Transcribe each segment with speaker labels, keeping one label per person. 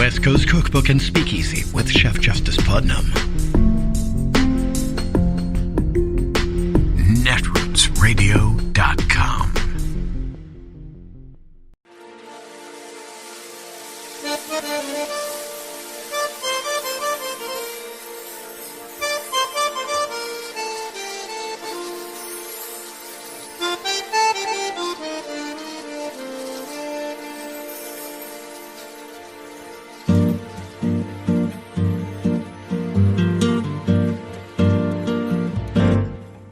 Speaker 1: West Coast Cookbook and Speakeasy with Chef Justice Putnam. Netrootsradio.com.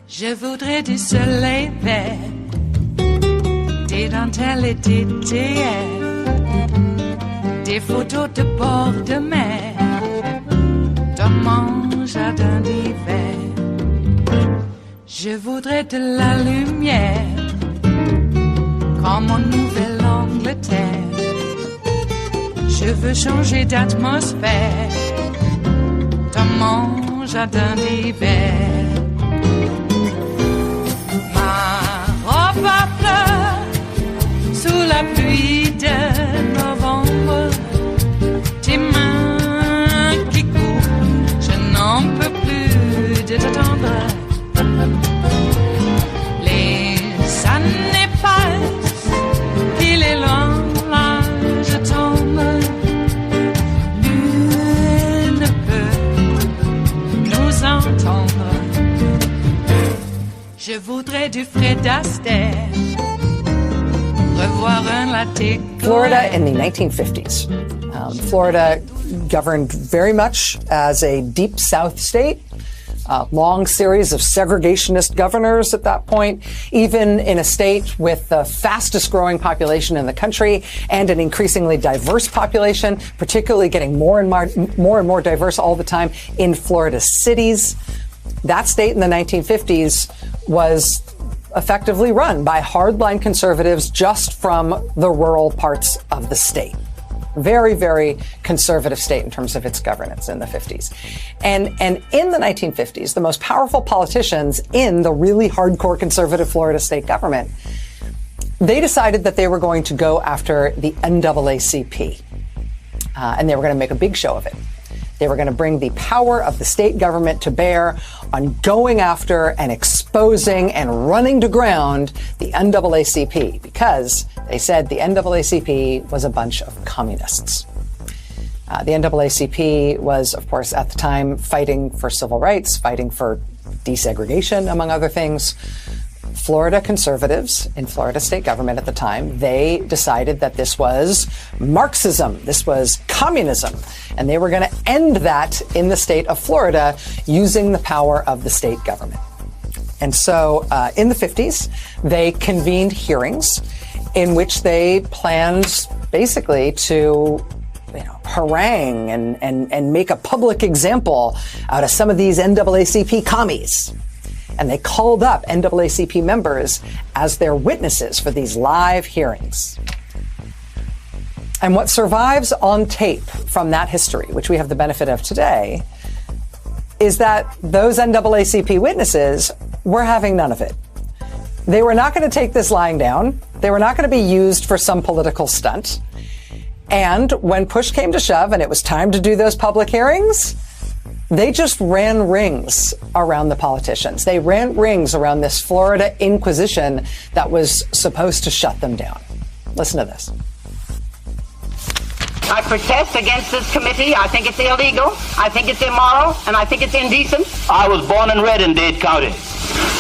Speaker 2: Je voudrais du soleil vert, des dentelles et des théières, des photos de bord de mer, dans mon jardin d'hiver. Je voudrais de la lumière, comme en Nouvelle-Angleterre. Je veux changer d'atmosphère, dans mon jardin d'hiver. Ma fleur sous la pluie de novembre, tes mains qui courent, je n'en peux plus de t'attendre. Les années passent, il est loin, là je tombe. Nul ne peut nous entendre. Je voudrais du Fred Astaire, revoir un latte.
Speaker 3: Florida in the 1950s. Florida governed very much as a deep South state. Long series of segregationist governors at that point, even in a state with the fastest growing population in the country and an increasingly diverse population, particularly getting more and more diverse all the time in Florida cities. That state in the 1950s was effectively run by hardline conservatives just from the rural parts of the state. Very, very conservative state in terms of its governance in the 50s. And in the 1950s, the most powerful politicians in the really hardcore conservative Florida state government, they decided that they were going to go after the NAACP. And they were going to make a big show of it. They were going to bring the power of the state government to bear on going after and exposing and running to ground the NAACP because they said the NAACP was a bunch of communists. The NAACP was, of course, at the time fighting for civil rights, fighting for desegregation, among other things. Florida conservatives in Florida state government at the time, they decided that this was Marxism, this was communism, and they were going to end that in the state of Florida using the power of the state government. And so in the 50s, they convened hearings in which they planned basically to harangue and make a public example out of some of these NAACP commies. And they called up NAACP members as their witnesses for these live hearings. And what survives on tape from that history, which we have the benefit of today, is that those NAACP witnesses were having none of it. They were not going to take this lying down. They were not going to be used for some political stunt. And when push came to shove and it was time to do those public hearings, they just ran rings around the politicians. They ran rings around this Florida Inquisition that was supposed to shut them down. Listen to this.
Speaker 4: I protest against this committee. I think it's illegal. I think it's immoral. And I think it's indecent.
Speaker 5: I was born and bred in Dade County.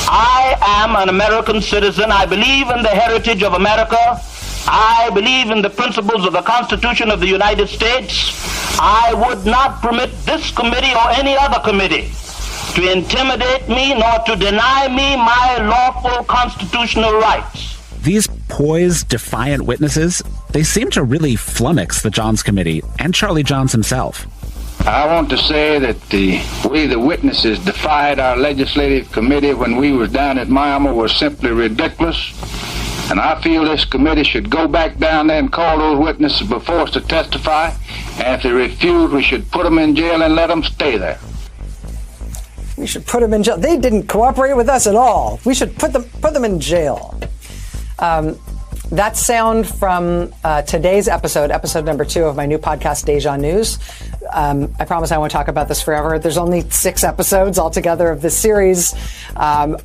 Speaker 5: I am an American citizen. I believe in the heritage of America. I believe in the principles of the Constitution of the United States. I would not permit this committee or any other committee to intimidate me nor to deny me my lawful constitutional rights.
Speaker 6: These poised, defiant witnesses, they seem to really flummox the Johns Committee and Charlie Johns himself.
Speaker 7: I want to say that the way the witnesses defied our legislative committee when we were down at Miami was simply ridiculous. And I feel this committee should go back down there and call those witnesses before us to testify. And if they refuse, we should put them in jail and let them stay there.
Speaker 3: We should put them in jail. They didn't cooperate with us at all. We should put them in jail. That sound from today's episode number 2 of my new podcast, Deja News. I promise I won't talk about this forever. There's only 6 episodes altogether of this series. I'm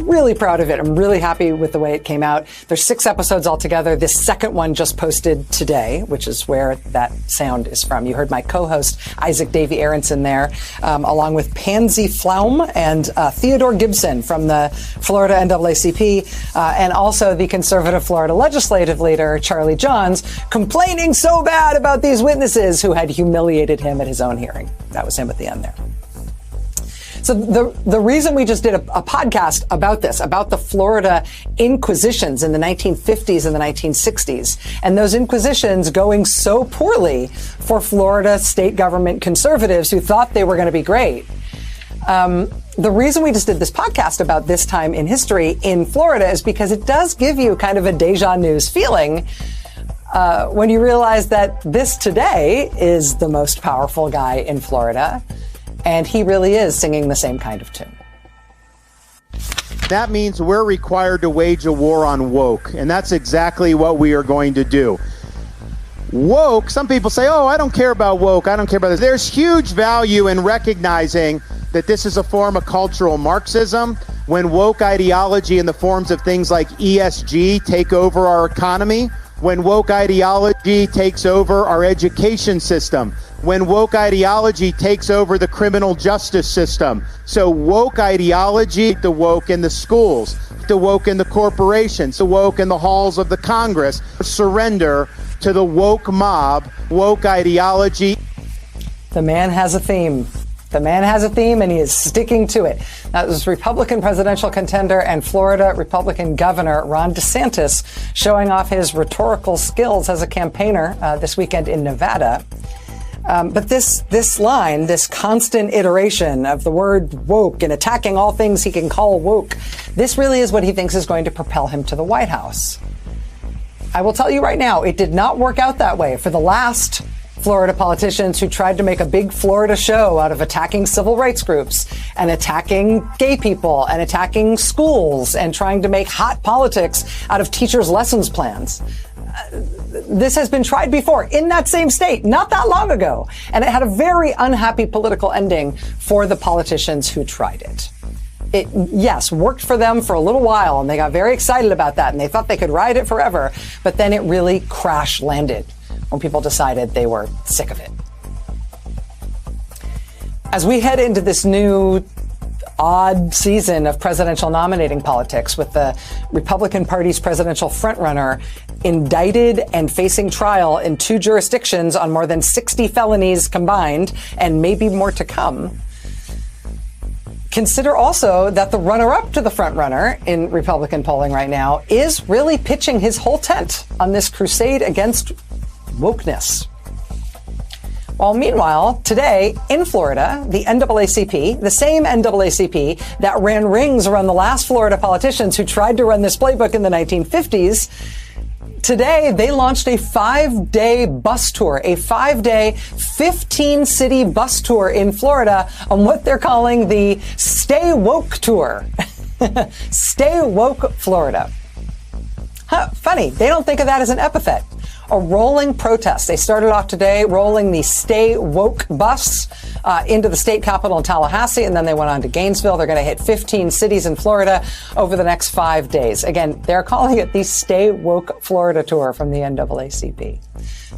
Speaker 3: really proud of it. I'm really happy with the way it came out. There's 6 episodes altogether. This second one just posted today, which is where that sound is from. You heard my co-host, Isaac Davey Aronson there, along with Pansy Flaum and Theodore Gibson from the Florida NAACP, and also the conservative Florida legislative leader, Charlie Johns, complaining so bad about these witnesses who had humiliated him at his own hearing. That was him at the end there. So the reason we just did a podcast about this, about the Florida inquisitions in the 1950s and the 1960s, and those inquisitions going so poorly for Florida state government conservatives who thought they were going to be great. The reason we just did this podcast about this time in history in Florida is because it does give you kind of a deja news feeling when you realize that this today is the most powerful guy in Florida, and he really is singing the same kind of tune.
Speaker 8: That means we're required to wage a war on woke, and that's exactly what we are going to do. Woke, some people say, oh, I don't care about woke, I don't care about this. There's huge value in recognizing that this is a form of cultural Marxism. When woke ideology in the forms of things like ESG take over our economy, when woke ideology takes over our education system, when woke ideology takes over the criminal justice system. So woke ideology, the woke in the schools, the woke in the corporations, the woke in the halls of the Congress, surrender to the woke mob, woke ideology.
Speaker 3: The man has a theme. The man has a theme, and he is sticking to it. That was Republican presidential contender and Florida Republican Governor Ron DeSantis showing off his rhetorical skills as a campaigner this weekend in Nevada. But this line, this constant iteration of the word woke and attacking all things he can call woke, this really is what he thinks is going to propel him to the White House. I will tell you right now, it did not work out that way for the last Florida politicians who tried to make a big Florida show out of attacking civil rights groups and attacking gay people and attacking schools and trying to make hot politics out of teachers' lessons plans. This has been tried before in that same state not that long ago, and it had a very unhappy political ending for the politicians who tried it. It, yes, worked for them for a little while, and they got very excited about that, and they thought they could ride it forever, but then it really crash landed when people decided they were sick of it. As we head into this new odd season of presidential nominating politics with the Republican Party's presidential frontrunner indicted and facing trial in 2 jurisdictions on more than 60 felonies combined, and maybe more to come, consider also that the runner-up to the frontrunner in Republican polling right now is really pitching his whole tent on this crusade against wokeness. While meanwhile, today in Florida, the NAACP, the same NAACP that ran rings around the last Florida politicians who tried to run this playbook in the 1950s, today they launched a 5-day bus tour, a 5-day, 15-city bus tour in Florida on what they're calling the Stay Woke Tour. Stay Woke Florida. Funny, they don't think of that as an epithet. A rolling protest. They started off today rolling the Stay Woke bus into the state capitol in Tallahassee, and then they went on to Gainesville. They're going to hit 15 cities in Florida over the next 5 days. Again, they're calling it the Stay Woke Florida Tour from the NAACP.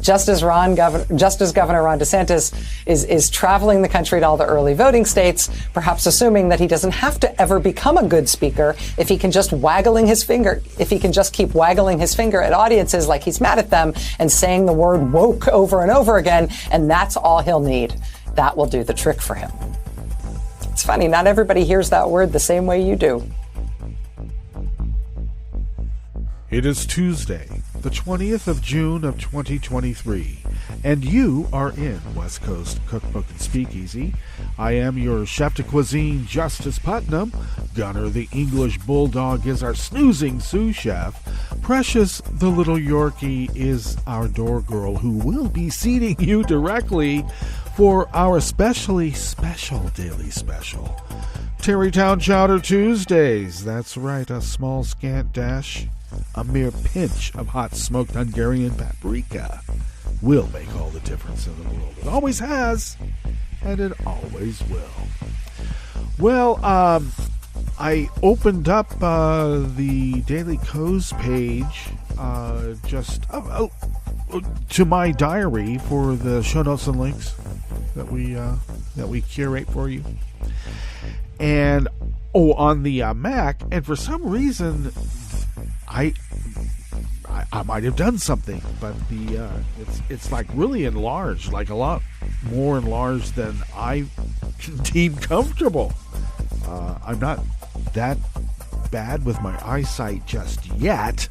Speaker 3: Just as Governor Ron DeSantis is traveling the country to all the early voting states, perhaps assuming that he doesn't have to ever become a good speaker if he can just keep waggling his finger at audiences like he's mad at them and saying the word woke over and over again, and that's all he'll need. That will do the trick for him. It's funny, not everybody hears that word the same way you do.
Speaker 9: It is Tuesday, the 20th of June of 2023, and you are in West Coast Cookbook and Speakeasy. I am your chef de cuisine, Justice Putnam. Gunner the English Bulldog is our snoozing sous chef. Precious the little Yorkie is our door girl, who will be seating you directly for our especially special daily special. Tarrytown Chowder Tuesdays. That's right, a small scant dash A mere pinch of hot smoked Hungarian paprika will make all the difference in the world. It always has, and it always will. Well, I opened up the Daily Co's page just to my diary for the show notes and links that we curate for you, and on the Mac, and for some reason I might have done something, but it's like really enlarged, like a lot more enlarged than I deem comfortable. I'm not that bad with my eyesight just yet.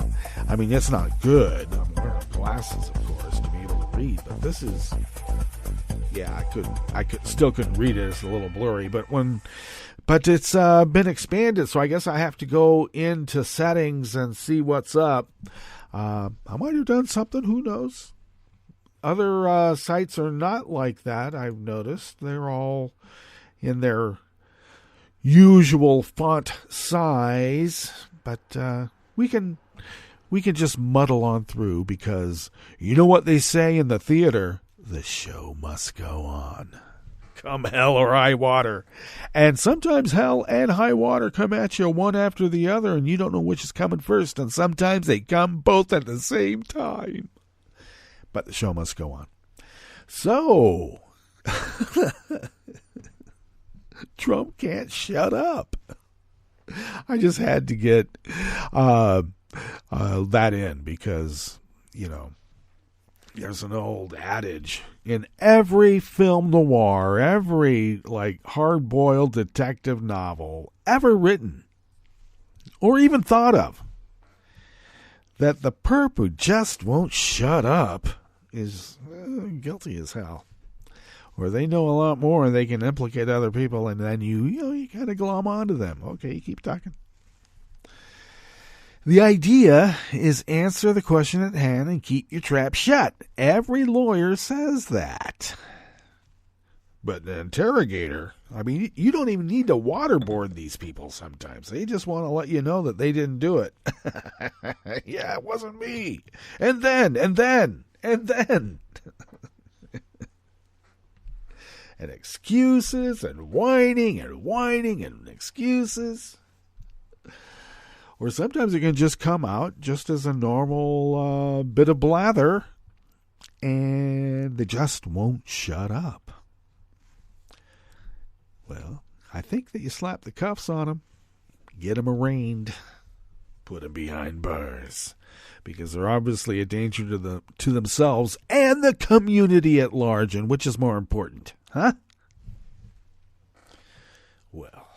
Speaker 9: I mean, it's not good. I'm wearing glasses, of course, to be able to read, but this is, yeah, I couldn't read it. It's a little blurry, but it's been expanded, so I guess I have to go into settings and see what's up. I might have done something, who knows? Other sites are not like that, I've noticed. They're all in their usual font size, but we can just muddle on through, because you know what they say in the theater, the show must go on. Come hell or high water. And sometimes hell and high water come at you one after the other, and you don't know which is coming first, and sometimes they come both at the same time. But the show must go on. So, Trump can't shut up. I just had to get that in, because, you know, there's an old adage in every film noir, every like hard-boiled detective novel ever written or even thought of, that the perp who just won't shut up is guilty as hell. Or they know a lot more and they can implicate other people, and then you kind of glom onto them. Okay, you keep talking. The idea is answer the question at hand and keep your trap shut. Every lawyer says that. But the interrogator, I mean, you don't even need to waterboard these people sometimes. They just want to let you know that they didn't do it. Yeah, it wasn't me. And then. And excuses and whining and excuses. Or sometimes it can just come out just as a normal bit of blather, and they just won't shut up. Well, I think that you slap the cuffs on them, get them arraigned, put them behind bars, because they're obviously a danger to themselves and the community at large. And which is more important, huh? Well,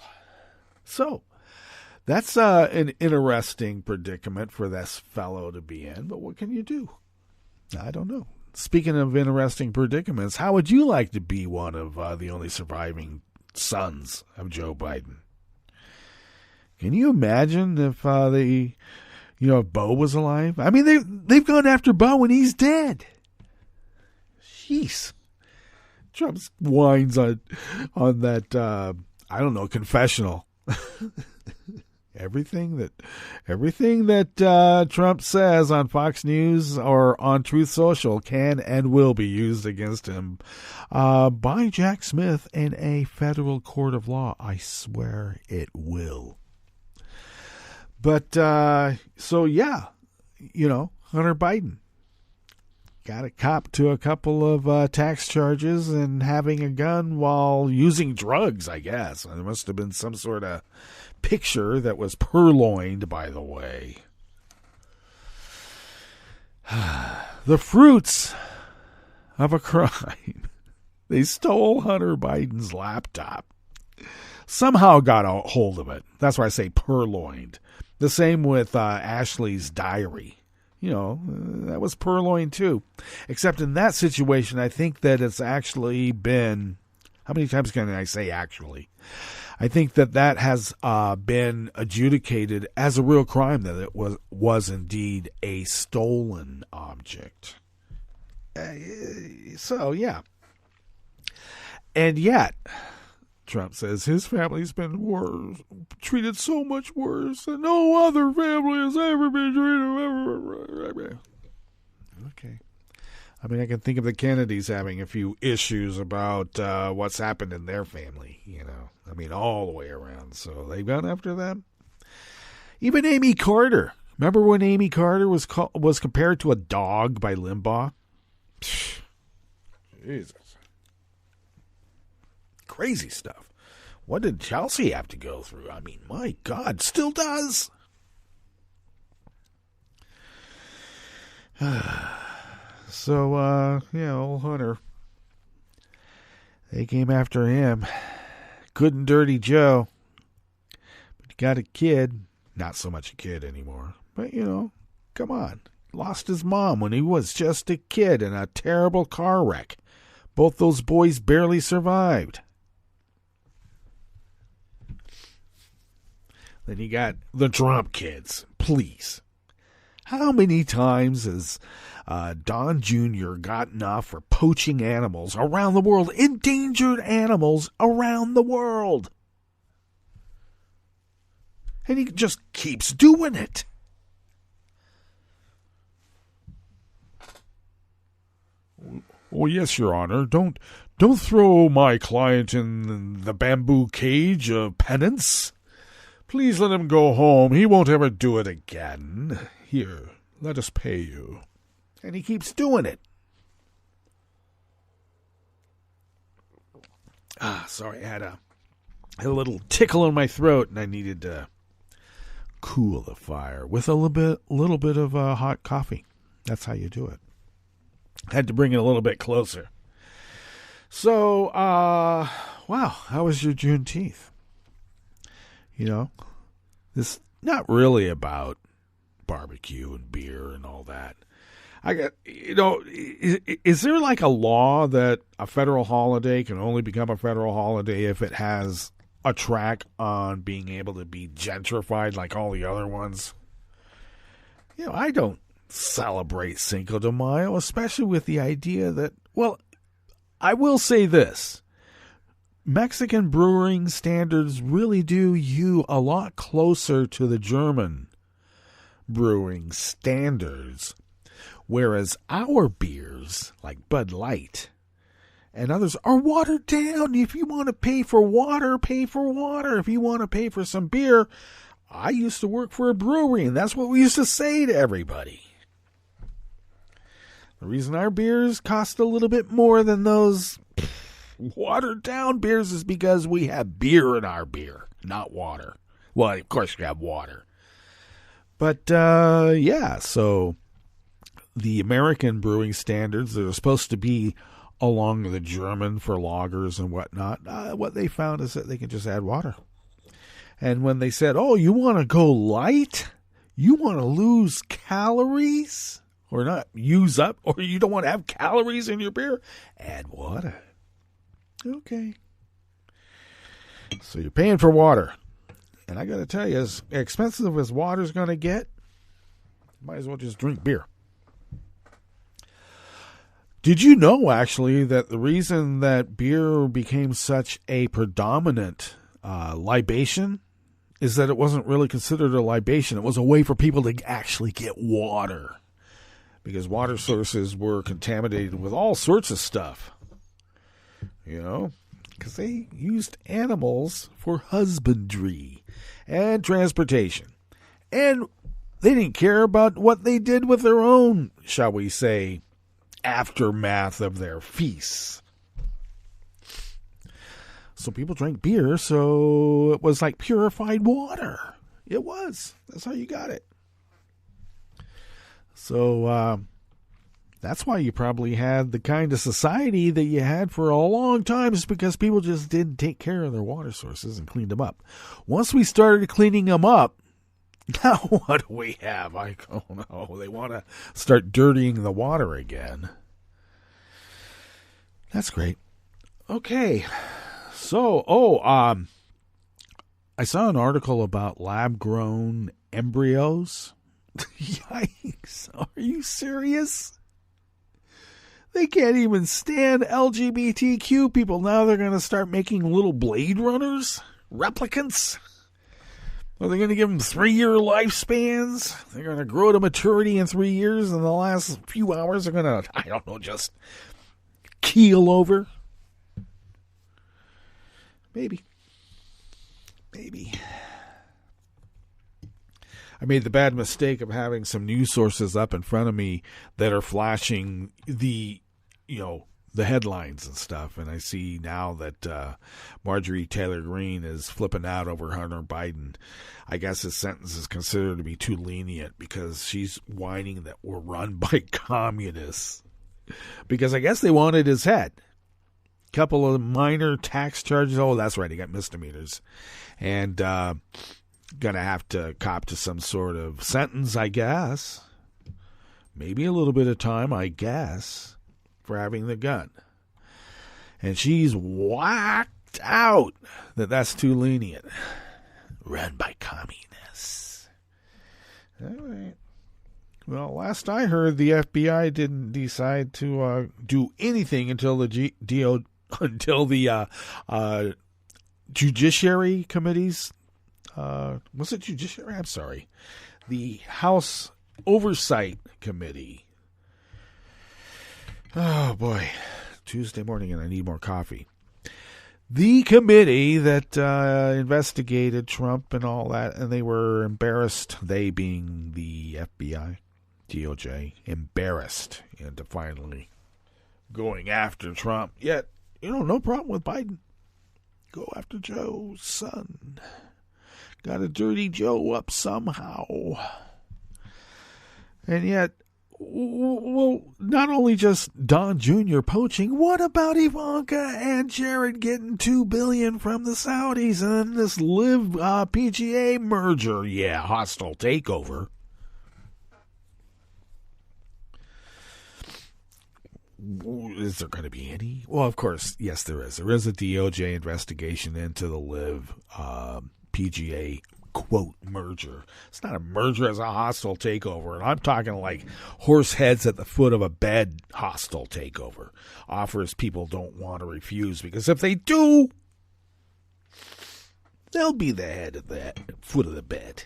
Speaker 9: so that's an interesting predicament for this fellow to be in, but what can you do? I don't know. Speaking of interesting predicaments, how would you like to be one of the only surviving sons of Joe Biden? Can you imagine if if Beau was alive? I mean, they've gone after Beau and he's dead. Jeez. Trump whines on that confessional. Everything that Trump says on Fox News or on Truth Social can and will be used against him by Jack Smith in a federal court of law. I swear it will. But so yeah, Hunter Biden got a cop to a couple of tax charges and having a gun while using drugs, I guess. There must have been some sort of picture that was purloined, by the way. The fruits of a crime. They stole Hunter Biden's laptop. Somehow got a hold of it. That's why I say purloined. The same with Ashley's diary. That was purloined too. Except in that situation, I think that it's actually been... How many times can I say actually? I think that has been adjudicated as a real crime, that it was indeed a stolen object. So, yeah. And yet, Trump says his family's been treated so much worse than no other family has ever been treated. Okay. I mean, I can think of the Kennedys having a few issues about what's happened in their family, I mean, all the way around. So they've gone after them. Even Amy Carter. Remember when Amy Carter was compared to a dog by Limbaugh? Jesus. Crazy stuff. What did Chelsea have to go through? I mean, my God, still does. So, old Hunter. They came after him. Good and dirty Joe. But he got a kid. Not so much a kid anymore. But, come on. Lost his mom when he was just a kid in a terrible car wreck. Both those boys barely survived. Then you got the Trump kids. Please. How many times has Don Jr. gotten off for poaching animals around the world? Endangered animals around the world. And he just keeps doing it. Oh, yes, Your Honor. Don't throw my client in the bamboo cage of penance. Please let him go home. He won't ever do it again. Here, let us pay you. And he keeps doing it. Sorry, I had a little tickle in my throat, and I needed to cool the fire with a little bit of hot coffee. That's how you do it. Had to bring it a little bit closer. So, wow, how was your Juneteenth? This not really about barbecue and beer and all that. Is there like a law that a federal holiday can only become a federal holiday if it has a track on being able to be gentrified like all the other ones? I don't celebrate Cinco de Mayo, especially with the idea that, well, I will say this. Mexican brewing standards really do you a lot closer to the German brewing standards, whereas our beers, like Bud Light and others, are watered down. If you want to pay for water, pay for water. If you want to pay for some beer, I used to work for a brewery, and that's what we used to say to everybody. The reason our beers cost a little bit more than those watered down beers is because we have beer in our beer, not water. Well, of course you have water. But, so the American brewing standards that are supposed to be along the German for lagers and whatnot, what they found is that they can just add water. And when they said, oh, you want to go light? You want to lose calories? Or not use up? Or you don't want to have calories in your beer? Add water. Okay. So you're paying for water. And I got to tell you, as expensive as water's going to get, might as well just drink beer. Did you know, actually, that the reason that beer became such a predominant libation is that it wasn't really considered a libation. It was a way for people to actually get water, because water sources were contaminated with all sorts of stuff. Because they used animals for husbandry and transportation. And they didn't care about what they did with their own, shall we say, aftermath of their feasts. So people drank beer, so it was like purified water. It was. That's how you got it. So that's why you probably had the kind of society that you had for a long time, is because people just didn't take care of their water sources and cleaned them up. Once we started cleaning them up, now what do we have? I don't know. They want to start dirtying the water again. That's great. Okay. So, I saw an article about lab-grown embryos. Yikes. Are you serious? They can't even stand LGBTQ people. Now they're going to start making little Blade Runners, replicants. Are they going to give them 3-year lifespans? They're going to grow to maturity in 3 years, and the last few hours are going to, I don't know, just keel over? Maybe. I made the bad mistake of having some news sources up in front of me that are flashing the headlines and stuff. And I see now that Marjorie Taylor Greene is flipping out over Hunter Biden. I guess his sentence is considered to be too lenient because she's whining that we're run by communists. Because I guess they wanted his head. Couple of minor tax charges. Oh, that's right. He got misdemeanors. And going to have to cop to some sort of sentence, I guess. Maybe a little bit of time, I guess, for having the gun. And she's whacked out that that's too lenient. Run by communists. All right. Well, last I heard, the FBI didn't decide to do anything until the Judiciary Committee's. Was it Judiciary? I'm sorry. The House Oversight Committee. Oh, boy. Tuesday morning and I need more coffee. The committee that investigated Trump and all that, and they were embarrassed, they being the FBI, DOJ, embarrassed into finally going after Trump. Yet, no problem with Biden. Go after Joe's son. Got a dirty Joe up somehow. And yet, well, not only just Don Jr. poaching, what about Ivanka and Jared getting $2 billion from the Saudis and then this Live PGA merger? Yeah, hostile takeover. Is there going to be any? Well, of course, yes, there is. There is a DOJ investigation into the Live PGA quote merger. It's not a merger, it's a hostile takeover, and I'm talking like horse heads at the foot of a bed hostile takeover. Offers people don't want to refuse, because if they do, they'll be the head of the foot of the bed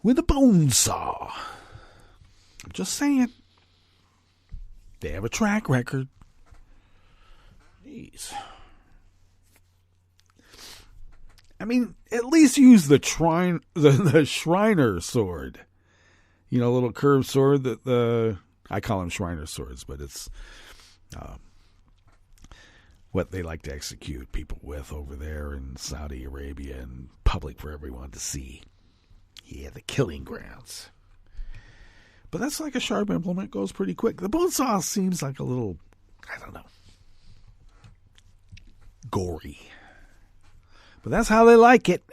Speaker 9: with a bone saw. I'm just saying. They have a track record. Jeez. I mean, at least use the Shriner sword. Little curved sword that I call them Shriner swords, but it's what they like to execute people with over there in Saudi Arabia and public for everyone to see. Yeah, the killing grounds. But that's like a sharp implement, goes pretty quick. The bone saw seems like a little, I don't know, gory. But that's how they like it.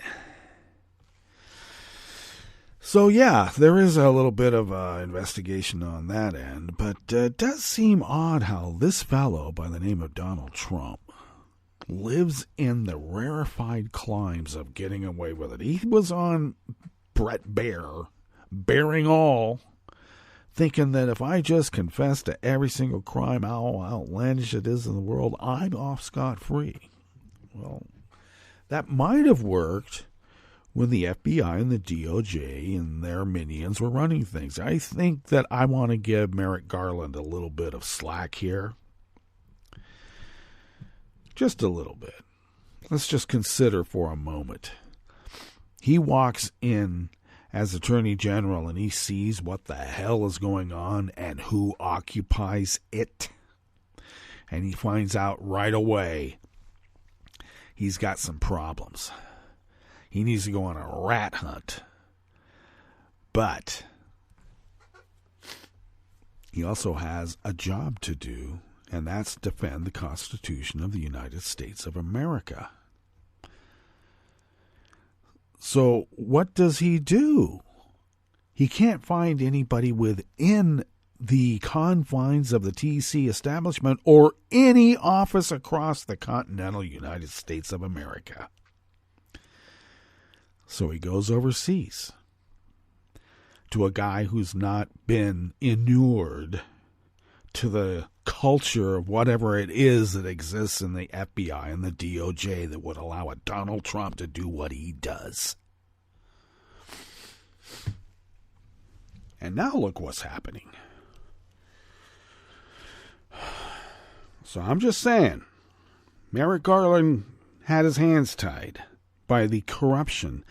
Speaker 9: So, yeah, there is a little bit of investigation on that end. But it does seem odd how this fellow by the name of Donald Trump lives in the rarefied climes of getting away with it. He was on Bret Baier, bearing all, thinking that if I just confess to every single crime, how outlandish it is in the world, I'm off scot-free. Well, that might have worked when the FBI and the DOJ and their minions were running things. I think that I want to give Merrick Garland a little bit of slack here. Just a little bit. Let's just consider for a moment. He walks in as Attorney General and he sees what the hell is going on and who occupies it. And he finds out right away he's got some problems. He needs to go on a rat hunt. But he also has a job to do, and that's defend the Constitution of the United States of America. So what does he do? He can't find anybody within the confines of the TC establishment or any office across the continental United States of America. So he goes overseas to a guy who's not been inured to the culture of whatever it is that exists in the FBI and the DOJ that would allow a Donald Trump to do what he does. And now look what's happening. So I'm just saying, Merrick Garland had his hands tied by the corruption,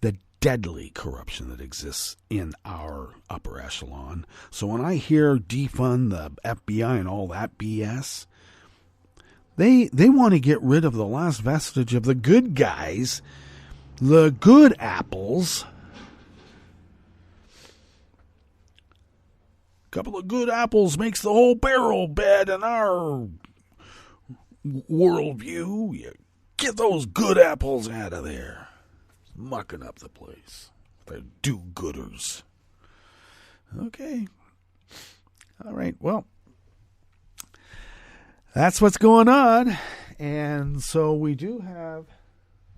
Speaker 9: the deadly corruption that exists in our upper echelon. So when I hear defund the FBI and all that BS, they want to get rid of the last vestige of the good guys, the good apples. A couple of good apples makes the whole barrel bed in our worldview. You get those good apples out of there. Mucking up the place. They're do-gooders. Okay. All right, well, that's what's going on. And so we do have,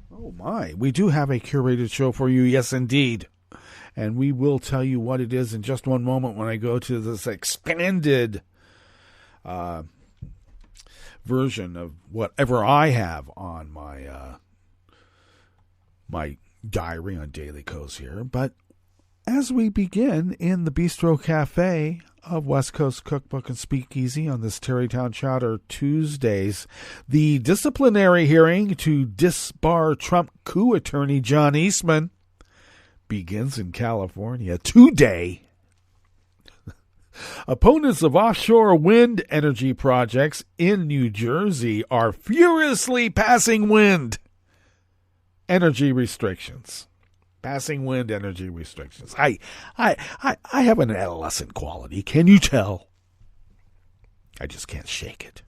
Speaker 9: we do have a curated show for you. Yes, indeed. And we will tell you what it is in just one moment when I go to this expanded version of whatever I have on my my diary on Daily Coast here. But as we begin in the Bistro Cafe of West Coast Cookbook and Speakeasy on this Tarrytown Chowder Tuesdays, the disciplinary hearing to disbar Trump coup attorney John Eastman begins in California today. Opponents of offshore wind energy projects in New Jersey are furiously passing wind energy restrictions. Passing wind energy restrictions. I have an adolescent quality. Can you tell? I just can't shake it.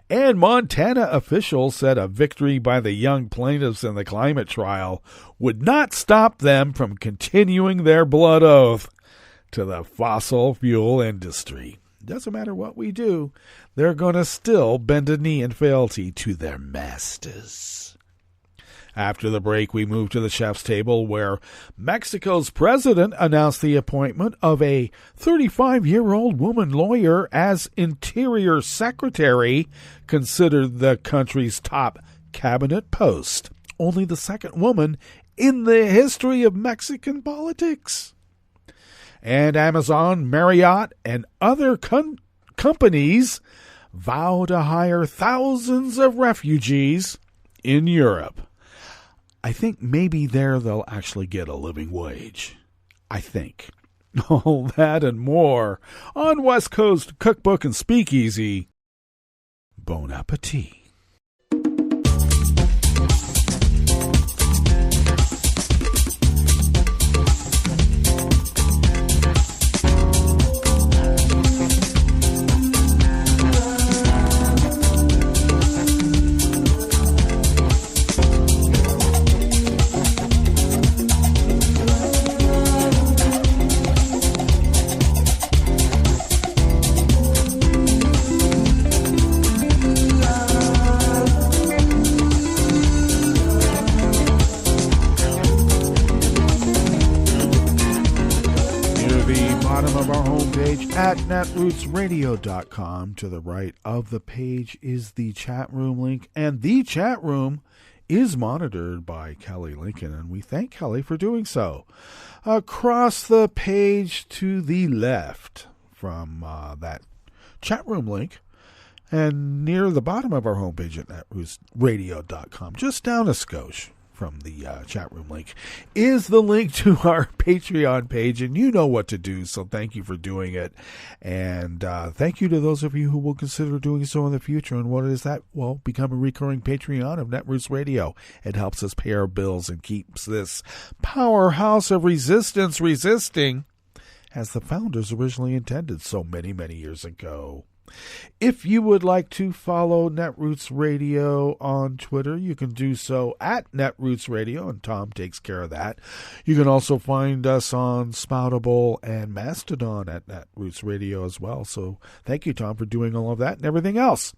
Speaker 9: And Montana officials said a victory by the young plaintiffs in the climate trial would not stop them from continuing their blood oath to the fossil fuel industry. Doesn't matter what we do, they're going to still bend a knee in fealty to their masters. After the break, we move to the chef's table, where Mexico's president announced the appointment of a 35-year-old woman lawyer as interior secretary, considered the country's top cabinet post. Only the second woman in the history of Mexican politics. And Amazon, Marriott, and other companies vow to hire thousands of refugees in Europe. I think maybe there they'll actually get a living wage. I think. All that and more on West Coast Cookbook and Speakeasy. Bon appetit. At netrootsradio.com. To the right of the page is the chat room link, and the chat room is monitored by Kelly Lincoln, and we thank Kelly for doing so. Across the page to the left from that chat room link, and near the bottom of our homepage at netrootsradio.com, just down a skosh from the chat room link, is the link to our Patreon page, and you know what to do, so thank you for doing it. And thank you to those of you who will consider doing so in the future. And what is that? Well, become a recurring Patreon of Netroots Radio. It helps us pay our bills and keeps this powerhouse of resistance resisting as the founders originally intended so many, many years ago. If you would like to follow Netroots Radio on Twitter, you can do so at Netroots Radio, and Tom takes care of that. You can also find us on Spoutable and Mastodon at Netroots Radio as well. So thank you, Tom, for doing all of that and everything else.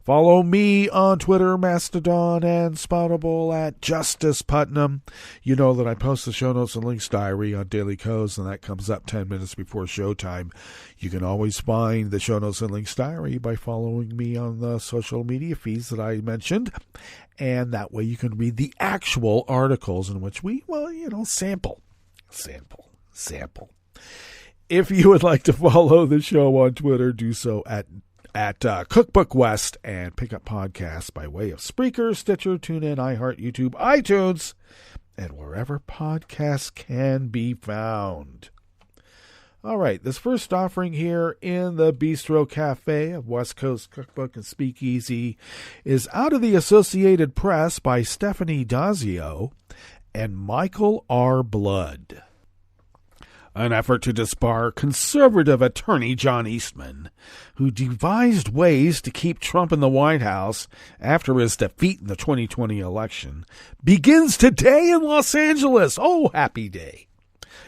Speaker 9: Follow me on Twitter, Mastodon, and Spoutable at Justice Putnam. You know that I post the show notes and links diary on Daily Codes, and that comes up 10 minutes before showtime. You can always find the show notes and links diary by following me on the social media feeds that I mentioned, and that way you can read the actual articles in which we, sample. If you would like to follow the show on Twitter, do so at Cookbook West, and pick up podcasts by way of Spreaker, Stitcher, TuneIn, iHeart, YouTube, iTunes, and wherever podcasts can be found. All right, this first offering here in the Bistro Cafe of West Coast Cookbook and Speakeasy is out of the Associated Press by Stephanie Dazio and Michael R. Blood. An effort to disbar conservative attorney John Eastman, who devised ways to keep Trump in the White House after his defeat in the 2020 election, begins today in Los Angeles. Oh, happy day.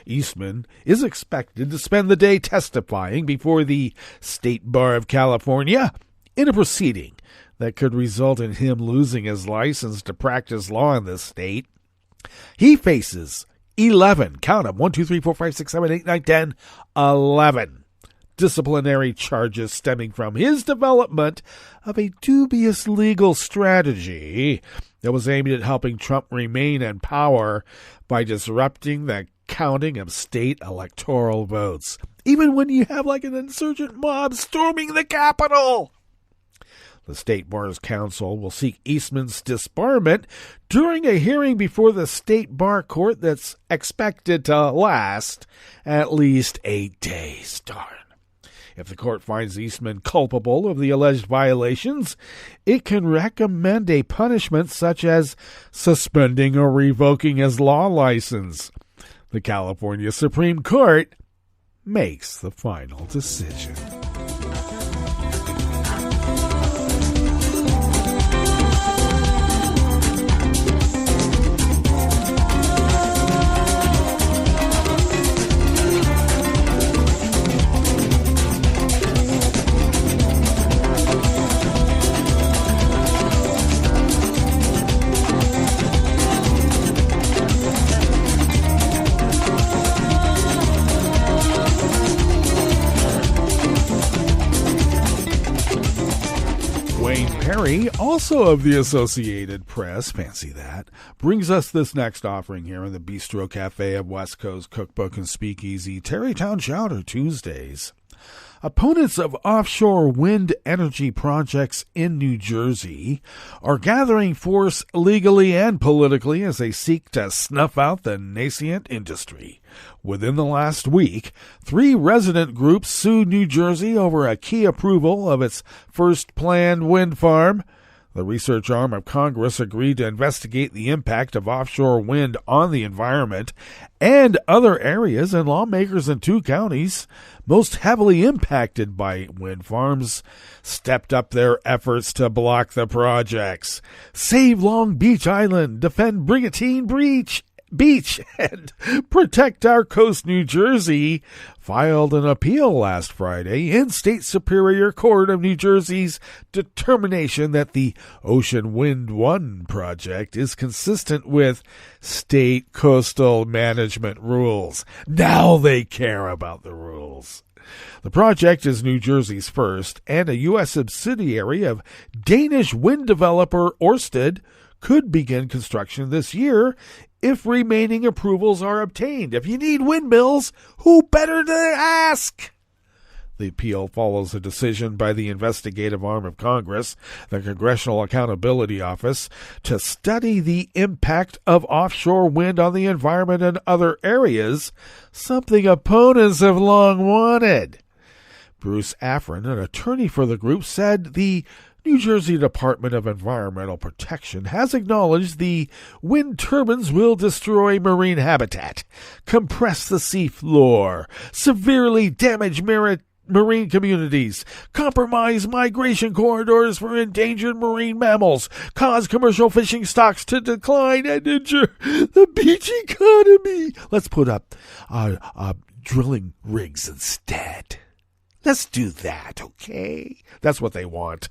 Speaker 9: Eastman is expected to spend the day testifying before the State Bar of California in a proceeding that could result in him losing his license to practice law in the state. He faces 11, count them, 1, 2, 3, 4, 5, 6, 7, 8, 9, 10, 11 disciplinary charges stemming from his development of a dubious legal strategy that was aimed at helping Trump remain in power by disrupting the counting of state electoral votes, even when you have like an insurgent mob storming the Capitol. The State Bar's Council will seek Eastman's disbarment during a hearing before the State Bar Court that's expected to last at least 8 days. Darn. If the court finds Eastman culpable of the alleged violations, it can recommend a punishment such as suspending or revoking his law license. The California Supreme Court makes the final decision. Perry, also of the Associated Press, fancy that, brings us this next offering here in the Bistro Cafe of West Coast Cookbook and Speakeasy, Tarrytown Chowder Tuesdays. Opponents of offshore wind energy projects in New Jersey are gathering force legally and politically as they seek to snuff out the nascent industry. Within the last week, 3 resident groups sued New Jersey over a key approval of its first planned wind farm. The research arm of Congress agreed to investigate the impact of offshore wind on the environment and other areas, and lawmakers in 2 counties most heavily impacted by wind farms stepped up their efforts to block the projects. Save Long Beach Island, defend Brigantine Beach, and protect our coast. New Jersey filed an appeal last Friday in State Superior Court of New Jersey's determination that the Ocean Wind 1 project is consistent with state coastal management rules. Now they care about the rules. The project is New Jersey's first and a U.S. subsidiary of Danish wind developer Ørsted, could begin construction this year if remaining approvals are obtained. If you need windmills, who better to ask? The appeal follows a decision by the investigative arm of Congress, the Congressional Accountability Office, to study the impact of offshore wind on the environment and other areas, something opponents have long wanted. Bruce Afrin, an attorney for the group, said the New Jersey Department of Environmental Protection has acknowledged the wind turbines will destroy marine habitat, compress the sea floor, severely damage marine communities, compromise migration corridors for endangered marine mammals, cause commercial fishing stocks to decline, and injure the beach economy. Let's put up drilling rigs instead. Let's do that, okay? That's what they want.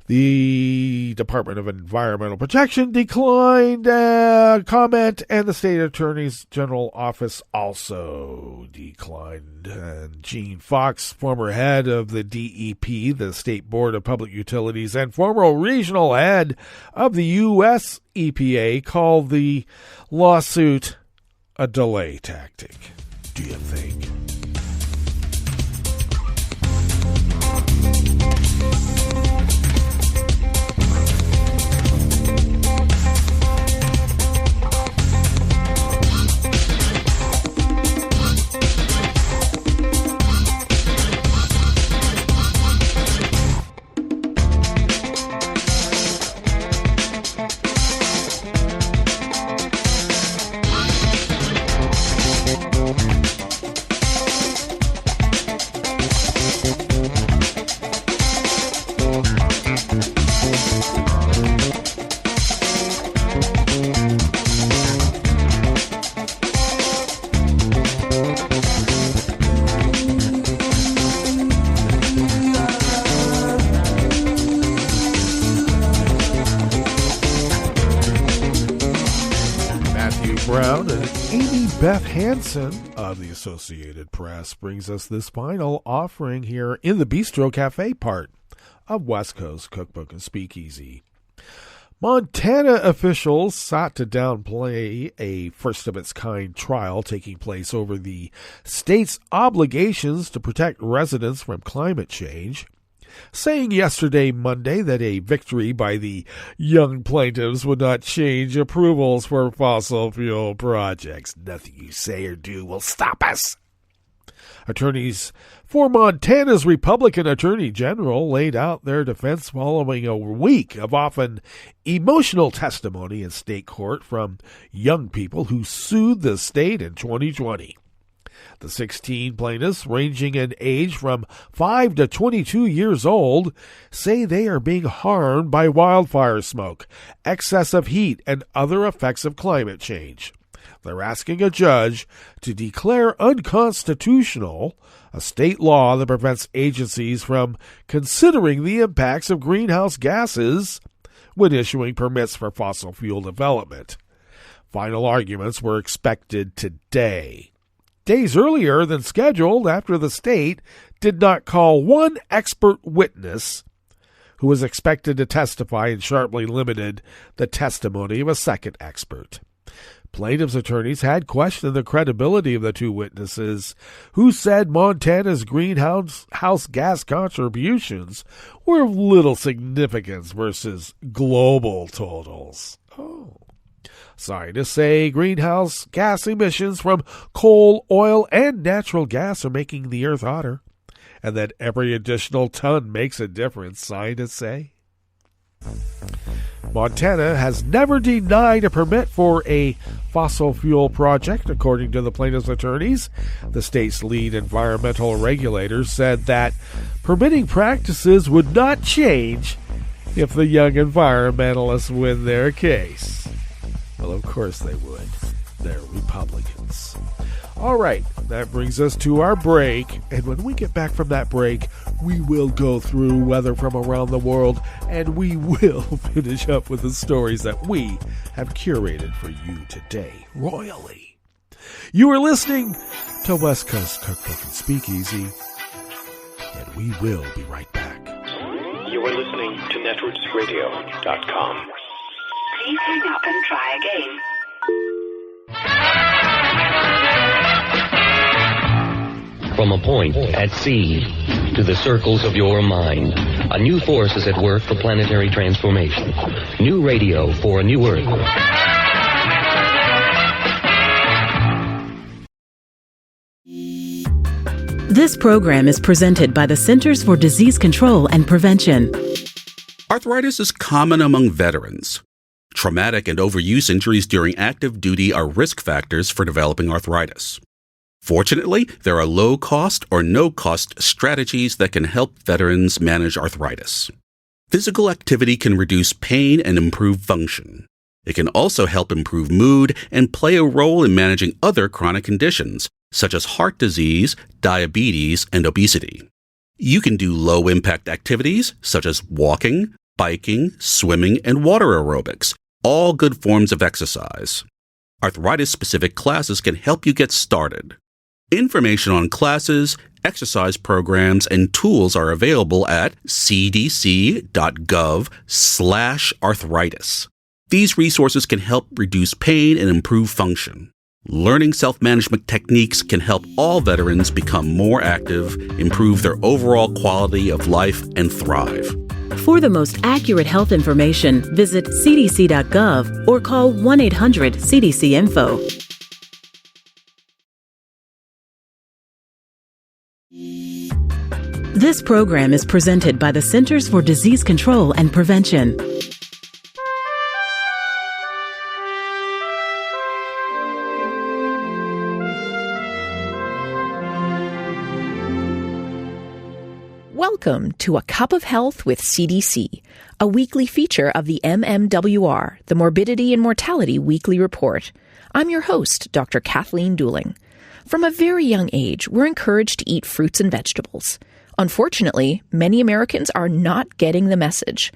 Speaker 9: The Department of Environmental Protection declined comment, and the State Attorney's General Office also declined. And Gene Fox, former head of the DEP, the State Board of Public Utilities, and former regional head of the U.S. EPA, called the lawsuit a delay tactic. Do you think? Beth Hansen of the Associated Press brings us this final offering here in the Bistro Cafe part of West Coast Cookbook and Speakeasy. Montana officials sought to downplay a first-of-its-kind trial taking place over the state's obligations to protect residents from climate change, saying yesterday, Monday, that a victory by the young plaintiffs would not change approvals for fossil fuel projects. Nothing you say or do will stop us. Attorneys for Montana's Republican Attorney General laid out their defense following a week of often emotional testimony in state court from young people who sued the state in 2020. The 16 plaintiffs, ranging in age from 5 to 22 years old, say they are being harmed by wildfire smoke, excessive heat, and other effects of climate change. They're asking a judge to declare unconstitutional a state law that prevents agencies from considering the impacts of greenhouse gases when issuing permits for fossil fuel development. Final arguments were expected today, days earlier than scheduled, after the state did not call one expert witness who was expected to testify and sharply limited the testimony of a second expert. Plaintiffs' attorneys had questioned the credibility of the two witnesses who said Montana's greenhouse gas contributions were of little significance versus global totals. Scientists say greenhouse gas emissions from coal, oil, and natural gas are making the earth hotter, and that every additional ton makes a difference, scientists say. Montana has never denied a permit for a fossil fuel project, according to the plaintiffs' attorneys. The state's lead environmental regulator said that permitting practices would not change if the young environmentalists win their case. Well, of course they would. They're Republicans. All right, that brings us to our break. And when we get back from that break, we will go through weather from around the world, and we will finish up with the stories that we have curated for you today, royally. You are listening to West Coast Cookbook and Speakeasy, and we will be right back.
Speaker 10: You are listening to netrootsradio.com.
Speaker 11: Please hang up and try again.
Speaker 12: From a point at sea to the circles of your mind, a new force is at work for planetary transformation. New radio for a new Earth.
Speaker 13: This program is presented by the Centers for Disease Control and Prevention.
Speaker 14: Arthritis is common among veterans. Traumatic and overuse injuries during active duty are risk factors for developing arthritis. Fortunately, there are low-cost or no-cost strategies that can help veterans manage arthritis. Physical activity can reduce pain and improve function. It can also help improve mood and play a role in managing other chronic conditions, such as heart disease, diabetes, and obesity. You can do low-impact activities such as walking, biking, swimming, and water aerobics, all good forms of exercise. Arthritis-specific classes can help you get started. Information on classes, exercise programs, and tools are available at cdc.gov/arthritis. These resources can help reduce pain and improve function. Learning self-management techniques can help all veterans become more active, improve their overall quality of life, and thrive.
Speaker 13: For the most accurate health information, visit cdc.gov or call 1-800-CDC-INFO. This program is presented by the Centers for Disease Control and Prevention.
Speaker 15: Welcome to A Cup of Health with CDC, a weekly feature of the MMWR, the Morbidity and Mortality Weekly Report. I'm your host, Dr. Kathleen Dooling. From a very young age, we're encouraged to eat fruits and vegetables. Unfortunately, many Americans are not getting the message.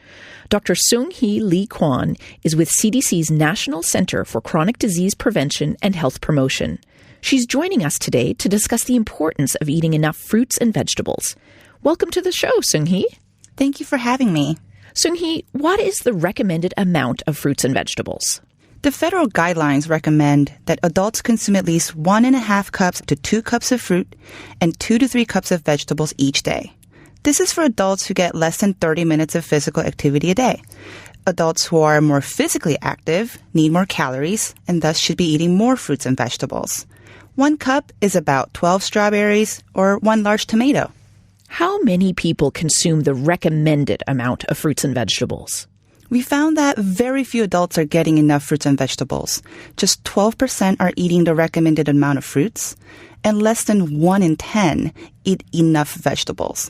Speaker 15: Dr. Seung-Hee Lee Kwon is with CDC's National Center for Chronic Disease Prevention and Health Promotion. She's joining us today to discuss the importance of eating enough fruits and vegetables. Welcome to the show, Seung-Hee.
Speaker 16: Thank you for having me.
Speaker 15: Seung-Hee, what is the recommended amount of fruits and vegetables?
Speaker 16: The federal guidelines recommend that adults consume at least 1.5 cups to 2 cups of fruit and 2 to 3 cups of vegetables each day. This is for adults who get less than 30 minutes of physical activity a day. Adults who are more physically active need more calories and thus should be eating more fruits and vegetables. 1 cup is about 12 strawberries or 1 large tomato.
Speaker 15: How many people consume the recommended amount of fruits and vegetables?
Speaker 16: We found that very few adults are getting enough fruits and vegetables. Just 12% are eating the recommended amount of fruits, and less than 1 in 10 eat enough vegetables.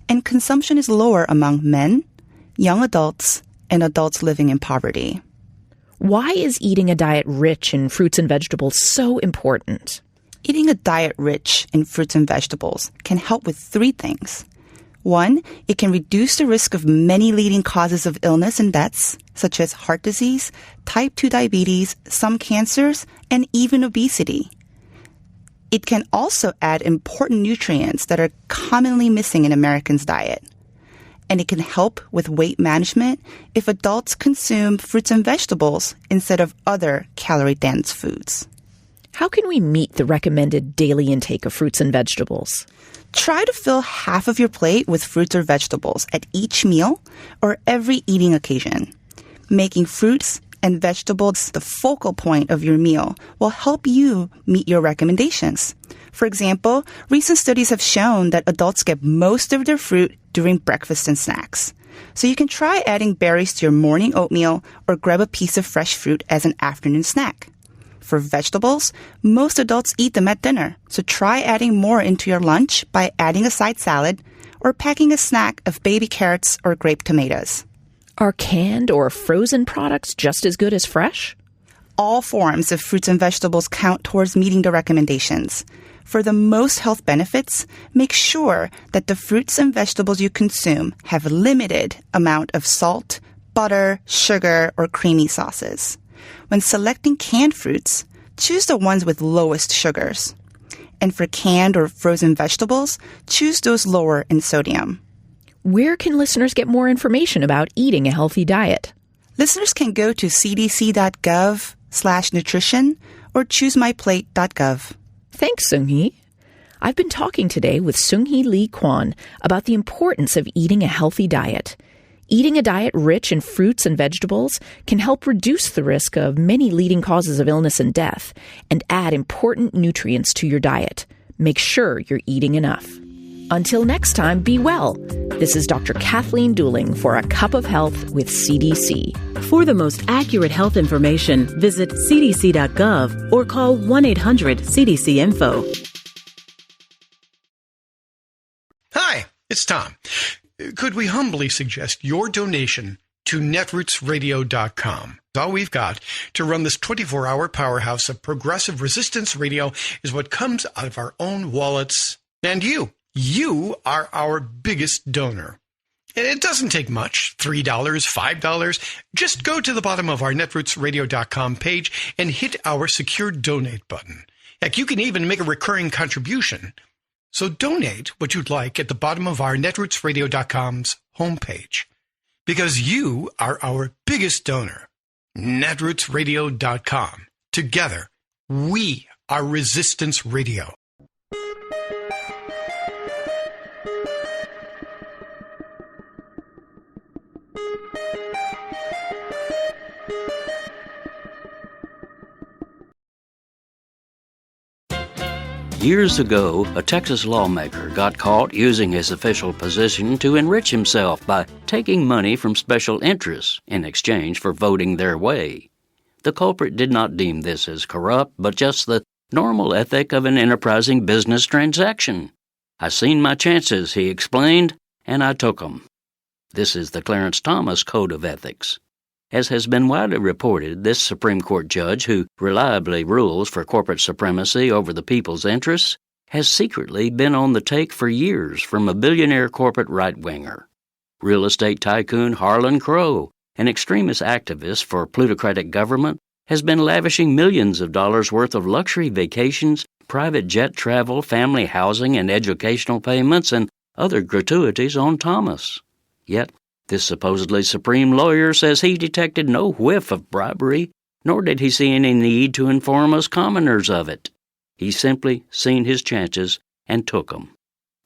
Speaker 16: And consumption is lower among men, young adults, and adults living in poverty.
Speaker 15: Why is eating a diet rich in fruits and vegetables so important?
Speaker 16: Eating a diet rich in fruits and vegetables can help with 3 things. 1, it can reduce the risk of many leading causes of illness and deaths, such as heart disease, type 2 diabetes, some cancers, and even obesity. It can also add important nutrients that are commonly missing in Americans' diet. And it can help with weight management if adults consume fruits and vegetables instead of other calorie-dense foods.
Speaker 15: How can we meet the recommended daily intake of fruits and vegetables?
Speaker 16: Try to fill half of your plate with fruits or vegetables at each meal or every eating occasion. Making fruits and vegetables the focal point of your meal will help you meet your recommendations. For example, recent studies have shown that adults get most of their fruit during breakfast and snacks. So you can try adding berries to your morning oatmeal or grab a piece of fresh fruit as an afternoon snack. For vegetables, most adults eat them at dinner, so try adding more into your lunch by adding a side salad or packing a snack of baby carrots or grape tomatoes.
Speaker 15: Are canned or frozen products just as good as fresh?
Speaker 16: All forms of fruits and vegetables count towards meeting the recommendations. For the most health benefits, make sure that the fruits and vegetables you consume have a limited amount of salt, butter, sugar, or creamy sauces. When selecting canned fruits, choose the ones with lowest sugars. And for canned or frozen vegetables, choose those lower in sodium.
Speaker 15: Where can listeners get more information about eating a healthy diet?
Speaker 16: Listeners can go to cdc.gov/nutrition or choosemyplate.gov.
Speaker 15: Thanks, Seung-Hee. I've been talking today with Seung-Hee Lee Kwon about the importance of eating a healthy diet. Eating a diet rich in fruits and vegetables can help reduce the risk of many leading causes of illness and death and add important nutrients to your diet. Make sure you're eating enough. Until next time, be well. This is Dr. Kathleen Dooling for A Cup of Health with CDC.
Speaker 13: For the most accurate health information, visit cdc.gov or call 1-800-CDC-INFO.
Speaker 17: Hi, it's Tom. Could we humbly suggest your donation to netrootsradio.com? All we've got to run this 24-hour powerhouse of progressive resistance radio is what comes out of our own wallets. And you are our biggest donor. It doesn't take much, $3, $5. Just go to the bottom of our netrootsradio.com page and hit our secure donate button. Heck, you can even make a recurring contribution. So donate what you'd like at the bottom of our netrootsradio.com's homepage. Because you are our biggest donor. netrootsradio.com. Together, we are Resistance Radio.
Speaker 18: Years ago, a Texas lawmaker got caught using his official position to enrich himself by taking money from special interests in exchange for voting their way. The culprit did not deem this as corrupt, but just the normal ethic of an enterprising business transaction. "I seen my chances," he explained, "and I took 'em." This is the Clarence Thomas Code of Ethics. As has been widely reported, this Supreme Court judge, who reliably rules for corporate supremacy over the people's interests, has secretly been on the take for years from a billionaire corporate right-winger. Real estate tycoon Harlan Crow, an extremist activist for plutocratic government, has been lavishing millions of dollars worth of luxury vacations, private jet travel, family housing, and educational payments, and other gratuities on Thomas. Yet, this supposedly supreme lawyer says he detected no whiff of bribery, nor did he see any need to inform us commoners of it. He simply seen his chances and took 'em.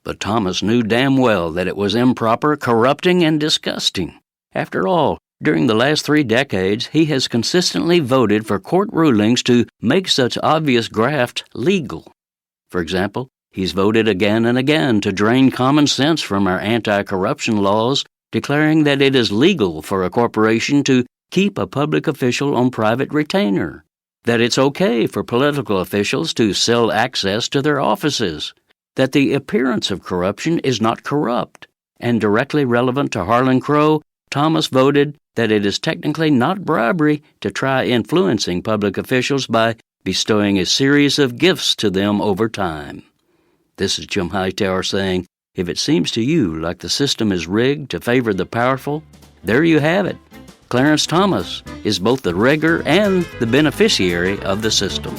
Speaker 18: But Thomas knew damn well that it was improper, corrupting, and disgusting. After all, during the last 3 decades, he has consistently voted for court rulings to make such obvious graft legal. For example, he's voted again and again to drain common sense from our anti-corruption laws, declaring that it is legal for a corporation to keep a public official on private retainer, that it's okay for political officials to sell access to their offices, that the appearance of corruption is not corrupt, and directly relevant to Harlan Crow, Thomas voted that it is technically not bribery to try influencing public officials by bestowing a series of gifts to them over time. This is Jim Hightower saying, if it seems to you like the system is rigged to favor the powerful, there you have it. Clarence Thomas is both the rigger and the beneficiary of the system.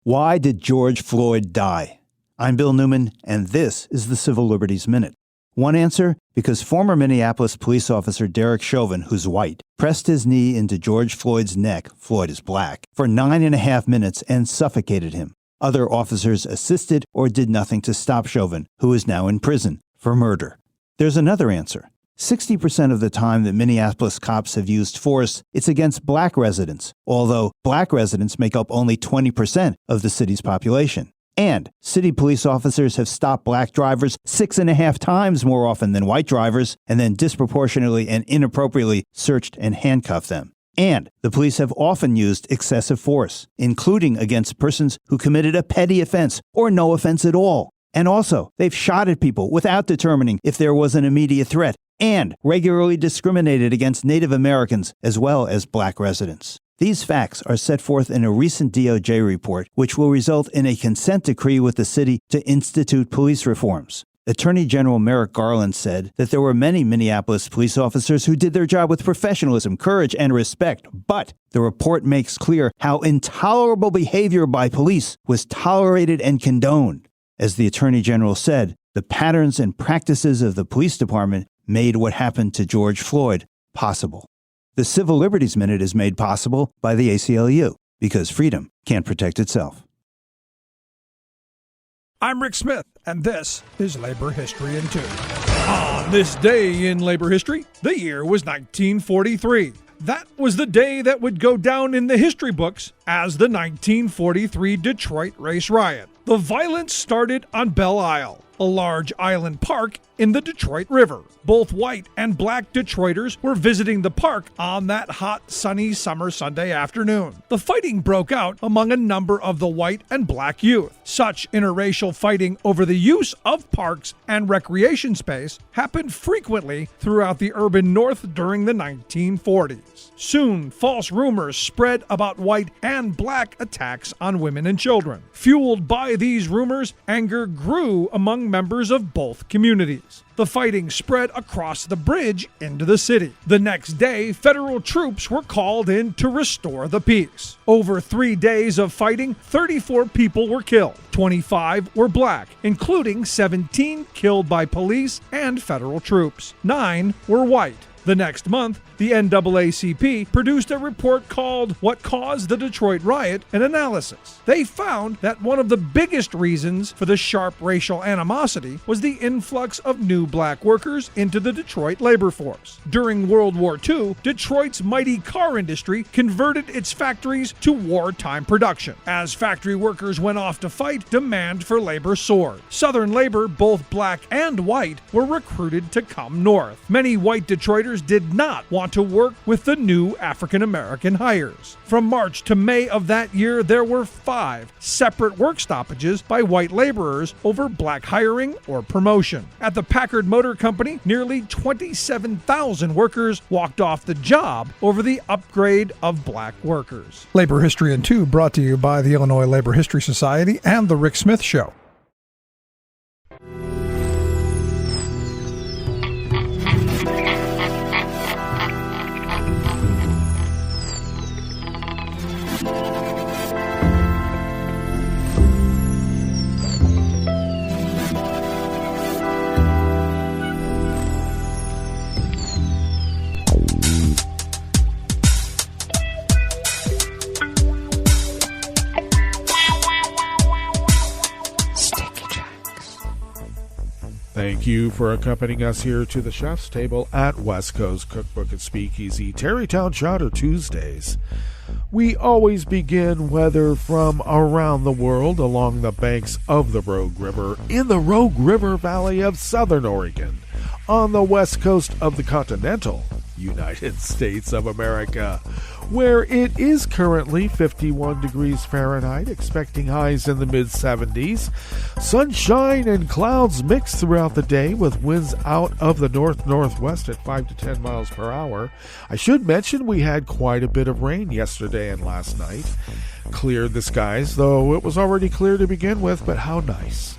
Speaker 19: Why did George Floyd die? I'm Bill Newman, and this is the Civil Liberties Minute. One answer, because former Minneapolis police officer Derek Chauvin, who's white, pressed his knee into George Floyd's neck, Floyd is black, for 9.5 minutes and suffocated him. Other officers assisted or did nothing to stop Chauvin, who is now in prison for murder. There's another answer. 60% of the time that Minneapolis cops have used force, it's against black residents, although black residents make up only 20% of the city's population. And city police officers have stopped black drivers 6.5 times more often than white drivers, and then disproportionately and inappropriately searched and handcuffed them. And the police have often used excessive force, including against persons who committed a petty offense or no offense at all. And also, they've shot at people without determining if there was an immediate threat, and regularly discriminated against Native Americans as well as black residents. These facts are set forth in a recent DOJ report, which will result in a consent decree with the city to institute police reforms. Attorney General Merrick Garland said that there were many Minneapolis police officers who did their job with professionalism, courage, and respect, but the report makes clear how intolerable behavior by police was tolerated and condoned. As the Attorney General said, the patterns and practices of the police department made what happened to George Floyd possible. The Civil Liberties Minute is made possible by the ACLU, because freedom can't protect itself.
Speaker 20: I'm Rick Smith, and this is Labor History in 2. On this day in labor history, the year was 1943. That was the day that would go down in the history books as the 1943 Detroit race riot. The violence started on Belle Isle. a large island park in the Detroit River. Both white and black Detroiters were visiting the park on that hot, sunny summer Sunday afternoon. The fighting broke out among a number of the white and black youth. Such interracial fighting over the use of parks and recreation space happened frequently throughout the urban North during the 1940s. Soon, false rumors spread about white and black attacks on women and children. Fueled by these rumors, anger grew among members of both communities. The fighting spread across the bridge into the city. The next day, federal troops were called in to restore the peace. Over 3 days of fighting, 34 people were killed. 25 were black, including 17 killed by police and federal troops. 9 were white. The next month, the NAACP produced a report called What Caused the Detroit Riot, an analysis. They found that one of the biggest reasons for the sharp racial animosity was the influx of new black workers into the Detroit labor force. During World War II, Detroit's mighty car industry converted its factories to wartime production. As factory workers went off to fight, demand for labor soared. Southern labor, both black and white, were recruited to come north. Many white Detroiters did not want to work with the new African American hires. From March to May of that year, there were 5 separate work stoppages by white laborers over black hiring or promotion. At the Packard Motor Company, nearly 27,000 workers walked off the job over the upgrade of black workers.
Speaker 21: Labor History in 2 brought to you by the Illinois Labor History Society and The Rick Smith Show.
Speaker 9: Thank you for accompanying us here to the chef's table at West Coast Cookbook and Speakeasy, Tarrytown Chowder Tuesdays. We always begin weather from around the world along the banks of the Rogue River in the Rogue River Valley of Southern Oregon on the west coast of the continental United States of America, where it is currently 51 degrees Fahrenheit, expecting highs in the mid-70s. Sunshine and clouds mix throughout the day with winds out of the north-northwest at 5 to 10 miles per hour. I should mention we had quite a bit of rain yesterday and last night. Cleared the skies, though it was already clear to begin with, but how nice.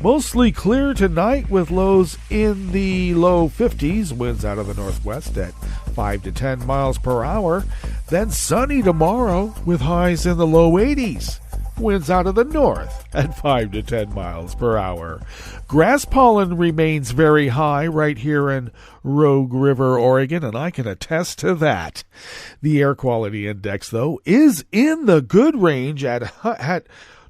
Speaker 9: Mostly clear tonight with lows in the low 50s, winds out of the northwest at 5 to 10 miles per hour. Then sunny tomorrow with highs in the low 80s, winds out of the north at 5 to 10 miles per hour. Grass pollen remains very high right here in Rogue River, Oregon, and I can attest to that. The air quality index, though, is in the good range at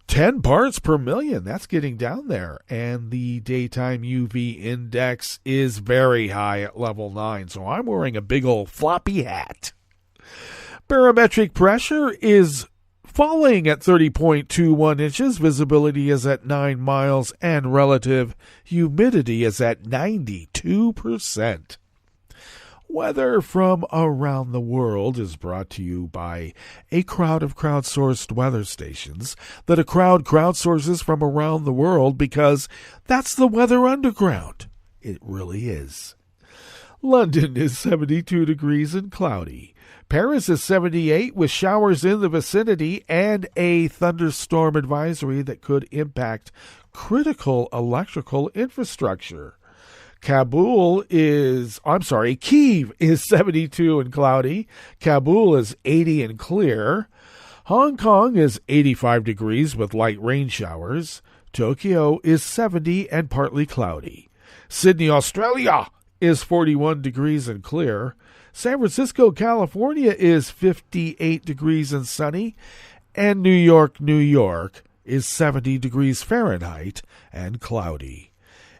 Speaker 9: 10 parts per million. That's getting down there. And the daytime UV index is very high at level 9. So I'm wearing a big old floppy hat. Barometric pressure is falling at 30.21 inches. Visibility is at 9 miles. And relative humidity is at 92%. Weather from around the world is brought to you by a crowd of crowdsourced weather stations that a crowd crowdsources from around the world because that's the weather underground. It really is. London is 72 degrees and cloudy. Paris is 78 with showers in the vicinity and a thunderstorm advisory that could impact critical electrical infrastructure. Kiev is 72 and cloudy. Kabul is 80 and clear. Hong Kong is 85 degrees with light rain showers. Tokyo is 70 and partly cloudy. Sydney, Australia is 41 degrees and clear. San Francisco, California is 58 degrees and sunny. And New York is 70 degrees Fahrenheit and cloudy.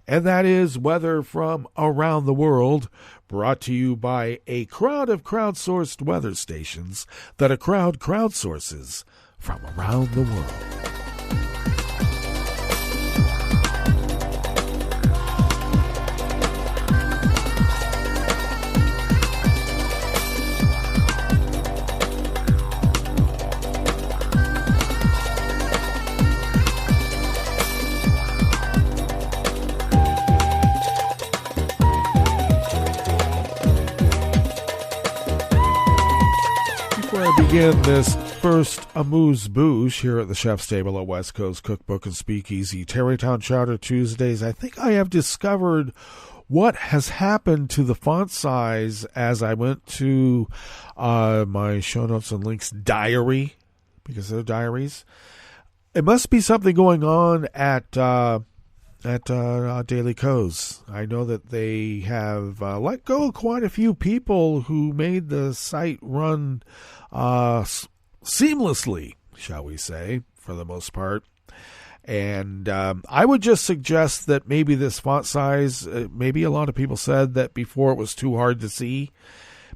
Speaker 9: And that is weather from around the world, brought to you by a crowd of crowdsourced weather stations that a crowd crowdsources from around the world. begin this first amuse-bouche here at the Chef's Table at West Coast Cookbook and Speakeasy Tarrytown Chowder Tuesdays. I think I have discovered what has happened to the font size as I went to my show notes and links diary, because they're diaries. It must be something going on at Daily Co's. I know that they have let go of quite a few people who made the site run seamlessly, shall we say, for the most part. And I would just suggest that maybe this font size, maybe a lot of people said that before it was too hard to see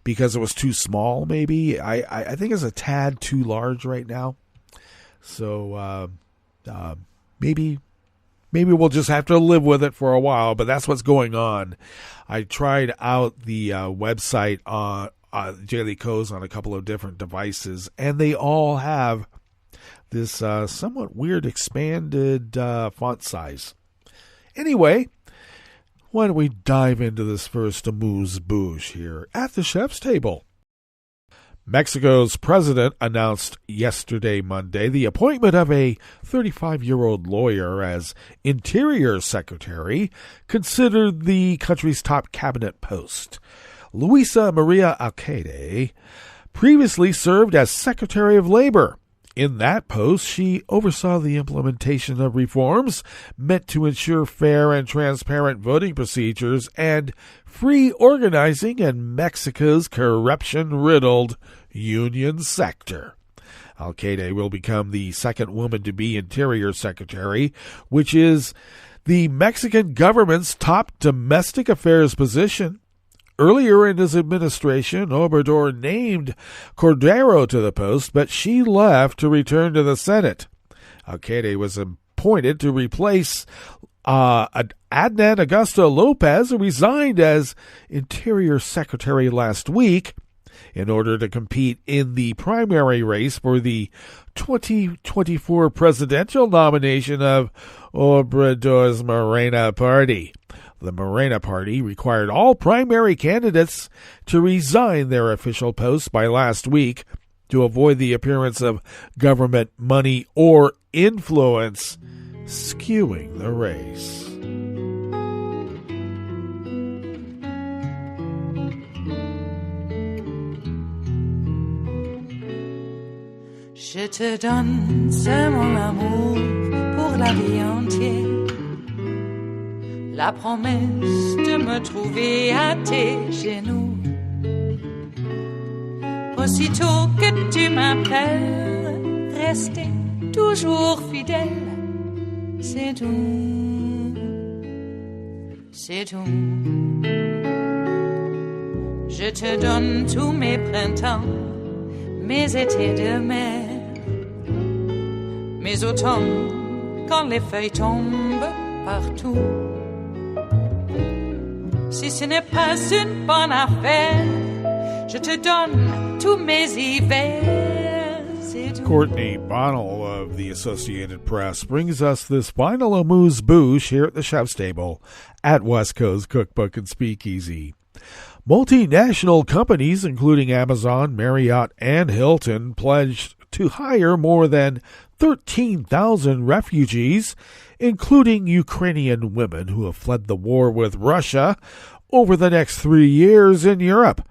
Speaker 9: because it was too small, maybe. I think it's a tad too large right now. So maybe we'll just have to live with it for a while, but that's what's going on. I tried out the website on Daily Co's on a couple of different devices, and they all have this somewhat weird expanded font size. Anyway, why don't we dive into this first amuse-bouche here at the Chef's Table. Mexico's president announced yesterday, Monday, the appointment of a 35-year-old lawyer as Interior Secretary, considered the country's top cabinet post. Luisa Maria Alcaide previously served as Secretary of Labor. In that post, she oversaw the implementation of reforms meant to ensure fair and transparent voting procedures and free organizing in Mexico's corruption-riddled union sector. Alcaide will become the second woman to be Interior Secretary, which is the Mexican government's top domestic affairs position. Earlier in his administration, Obrador named Cordero to the post, but she left to return to the Senate. Alcaide was appointed to replace Adnan Augusto Lopez, who resigned as Interior Secretary last week in order to compete in the primary race for the 2024 presidential nomination of Obrador's Morena Party. The Morena Party required all primary candidates to resign their official posts by last week to avoid the appearance of government money or influence skewing the race.
Speaker 2: Je te donne c'est mon amour pour la vie entière. La promesse de me trouver à tes genoux. Aussitôt que tu m'appelles, rester toujours fidèle. C'est tout, c'est tout. Je te donne tous mes printemps, mes étés de mer, mes automnes quand les feuilles tombent partout. Si ce n'est pas une bonne affaire, je te donne tous mes hivers.
Speaker 9: Courtney Bonnell of the Associated Press brings us this final amuse-bouche here at the Chef's Table at West Coast Cookbook and Speakeasy. Multinational companies, including Amazon, Marriott, and Hilton, pledged to hire more than 13,000 refugees, including Ukrainian women who have fled the war with Russia, over the next 3 years in Europe.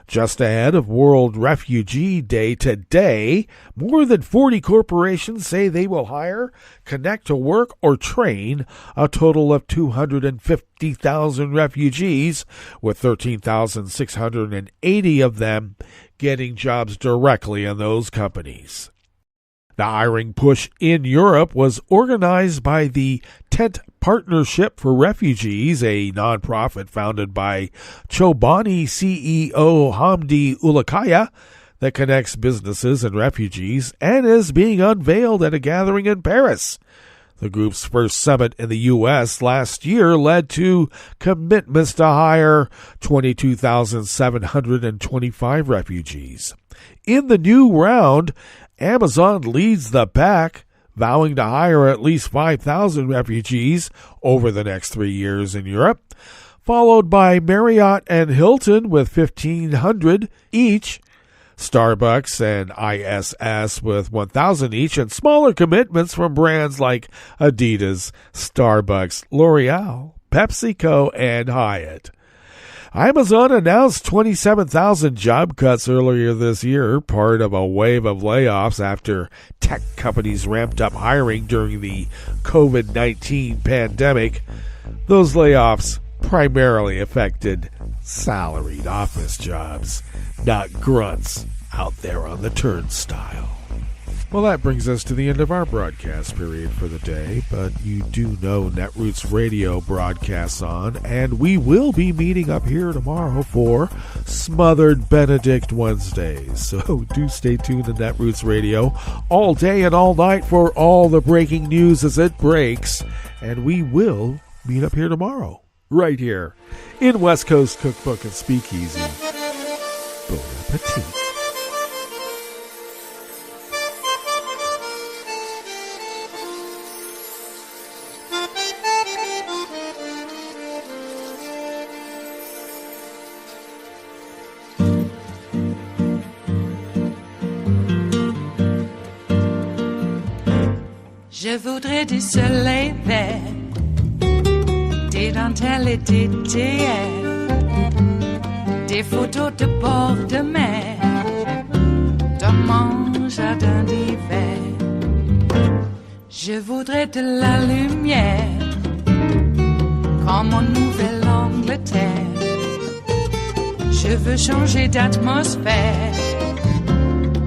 Speaker 9: Just ahead of World Refugee Day today, more than 40 corporations say they will hire, connect to work, or train a total of 250,000 refugees, with 13,680 of them getting jobs directly in those companies. The hiring push in Europe was organized by the Tent Partnership for Refugees, a nonprofit founded by Chobani CEO Hamdi Ulukaya that connects businesses and refugees, and is being unveiled at a gathering in Paris. The group's first summit in the U.S. last year led to commitments to hire 22,725 refugees. In the new round, Amazon leads the pack, vowing to hire at least 5,000 refugees over the next 3 years in Europe, followed by Marriott and Hilton with 1,500 each. Starbucks and ISS with 1,000 each, and smaller commitments from brands like Adidas, Starbucks, L'Oreal, PepsiCo, and Hyatt. Amazon announced 27,000 job cuts earlier this year, part of a wave of layoffs after tech companies ramped up hiring during the COVID-19 pandemic. Those layoffs primarily affected salaried office jobs, not grunts out there on the turnstile. Well, that brings us to the end of our broadcast period for the day, but you do know Netroots Radio broadcasts on, and we will be meeting up here tomorrow for Smothered Benedict Wednesdays. So do stay tuned to Netroots Radio all day and all night for all the breaking news as it breaks, and we will meet up here tomorrow, right here in West Coast Cookbook and Speakeasy. Bon appetit.
Speaker 2: Je voudrais du soleil vert, des dentelles et des théères, des photos de bord de mer, dans mon jardin d'hiver. Je voudrais de la lumière, comme en Nouvelle-Angleterre. Je veux changer d'atmosphère,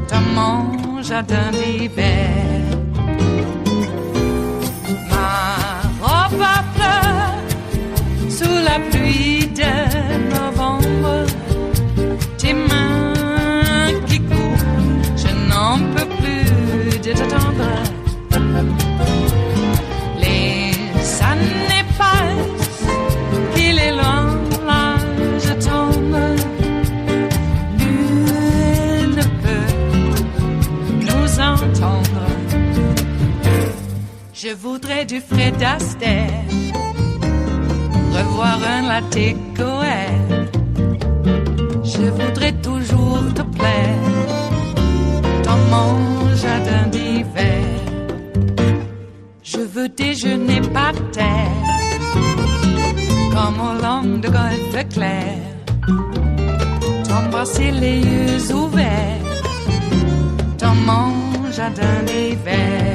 Speaker 2: dans mon jardin d'hiver. Robe à fleurs sous la pluie de novembre, tes mains qui courent, je n'en peux plus de t'attendre. Les années passent, qu'il est loin, là je tombe. Nul ne peut nous entendre. Je voudrais du Fred Astaire, revoir un latte Goël. Je voudrais toujours te plaire dans mon jardin d'hiver. Je veux déjeuner par terre, comme au long de golfe clair, t'embrasser les yeux ouverts dans mon jardin d'hiver.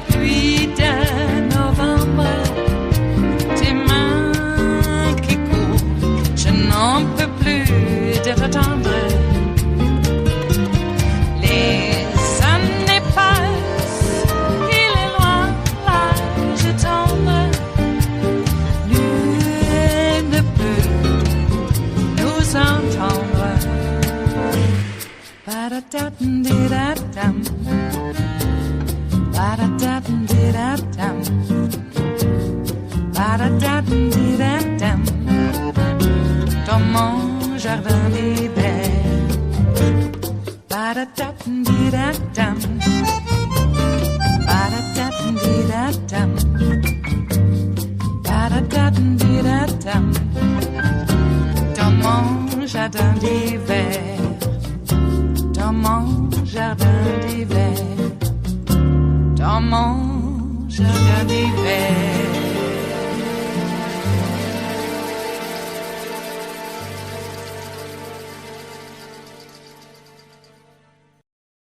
Speaker 2: Pluie de novembre, tes mains qui courent, je n'en peux plus de t'attendre. Les années passent, il est loin, là je tombe. Nul ne peut nous entendre. Ba-da-da-dum-di-da-dum. Ba-da-da-dum-di-da-dum. Ba-da-da-dum-di-da-dum. Dans mon jardin d'hiver. Ba-da-da-dum-di-da-dum. Ba-da-da-dum-di-da-dum. Ba-da-da-dum-di-da-dum. Dans mon jardin d'hiver. Dans mon jardin d'hiver. Dans mon jardin d'hiver.